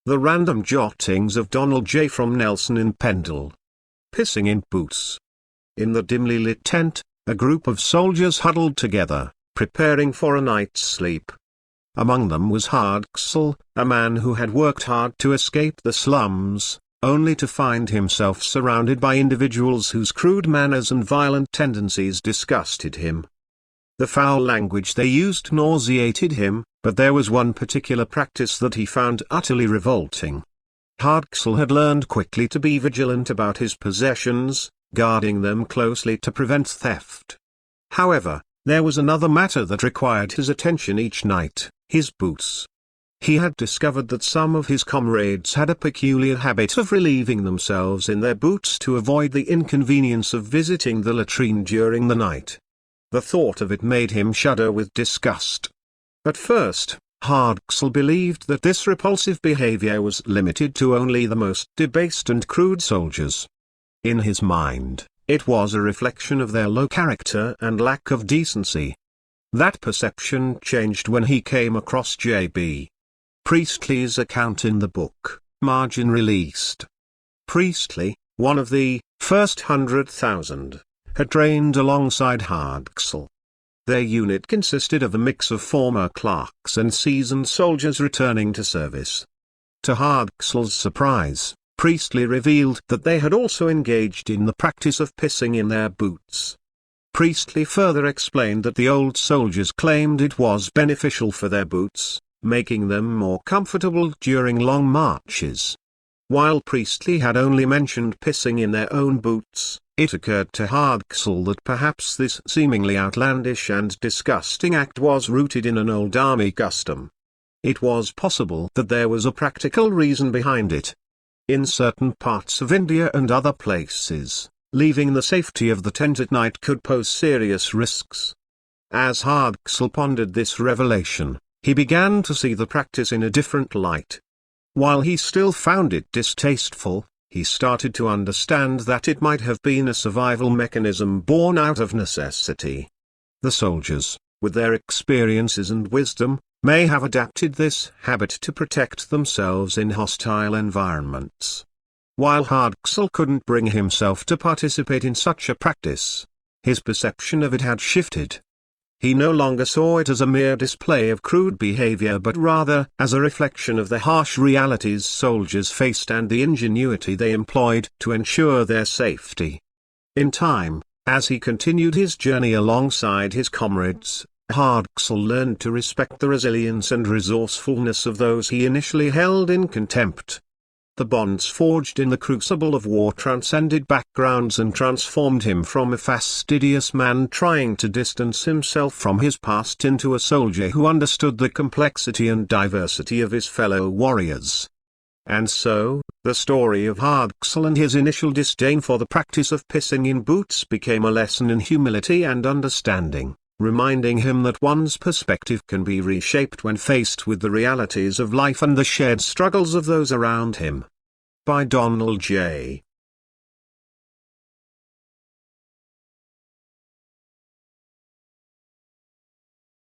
The random jottings of Donald J. from Nelson in Pendle. Pissing in boots. In the dimly lit tent, a group of soldiers huddled together, preparing for a night's sleep. Among them was Hardcastle, a man who had worked hard to escape the slums, only to find himself surrounded by individuals whose crude manners and violent tendencies disgusted him. The foul language they used nauseated him, but there was one particular practice that he found utterly revolting. Hardcastle had learned quickly to be vigilant about his possessions, guarding them closely to prevent theft. However, there was another matter that required his attention each night: his boots. He had discovered that some of his comrades had a peculiar habit of relieving themselves in their boots to avoid the inconvenience of visiting the latrine during the night. The thought of it made him shudder with disgust. At first, Hardcastle believed that this repulsive behavior was limited to only the most debased and crude soldiers. In his mind, it was a reflection of their low character and lack of decency. That perception changed when he came across J.B. Priestley's account in the book, Margin Released. Priestley, one of the first 100,000, had trained alongside Hardcastle. Their unit consisted of a mix of former clerks and seasoned soldiers returning to service. To Hardcastle's surprise, Priestley revealed that they had also engaged in the practice of pissing in their boots. Priestley further explained that the old soldiers claimed it was beneficial for their boots, making them more comfortable during long marches. While Priestley had only mentioned pissing in their own boots, it occurred to Hardcastle that perhaps this seemingly outlandish and disgusting act was rooted in an old army custom. It was possible that there was a practical reason behind it. In certain parts of India and other places, leaving the safety of the tent at night could pose serious risks. As Hardcastle pondered this revelation, he began to see the practice in a different light. While he still found it distasteful, he started to understand that it might have been a survival mechanism born out of necessity. The soldiers, with their experiences and wisdom, may have adapted this habit to protect themselves in hostile environments. While Hardcastle couldn't bring himself to participate in such a practice, his perception of it had shifted. He no longer saw it as a mere display of crude behavior but rather as a reflection of the harsh realities soldiers faced and the ingenuity they employed to ensure their safety. In time, as he continued his journey alongside his comrades, Hardcastle learned to respect the resilience and resourcefulness of those he initially held in contempt. The bonds forged in the crucible of war transcended backgrounds and transformed him from a fastidious man trying to distance himself from his past into a soldier who understood the complexity and diversity of his fellow warriors. And so, the story of Hardcastle and his initial disdain for the practice of pissing in boots became a lesson in humility and understanding, reminding him that one's perspective can be reshaped when faced with the realities of life and the shared struggles of those around him. By Donald J.